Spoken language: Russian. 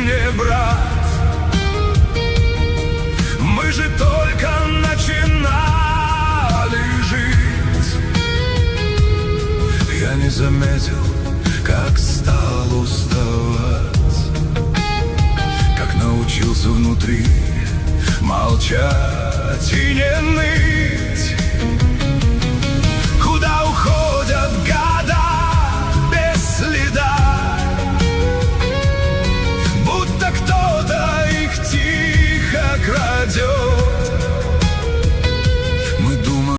мне, брат. Мы же только начинали жить. Я не заметил, как стал уставать, как научился внутри молчать и не ныть.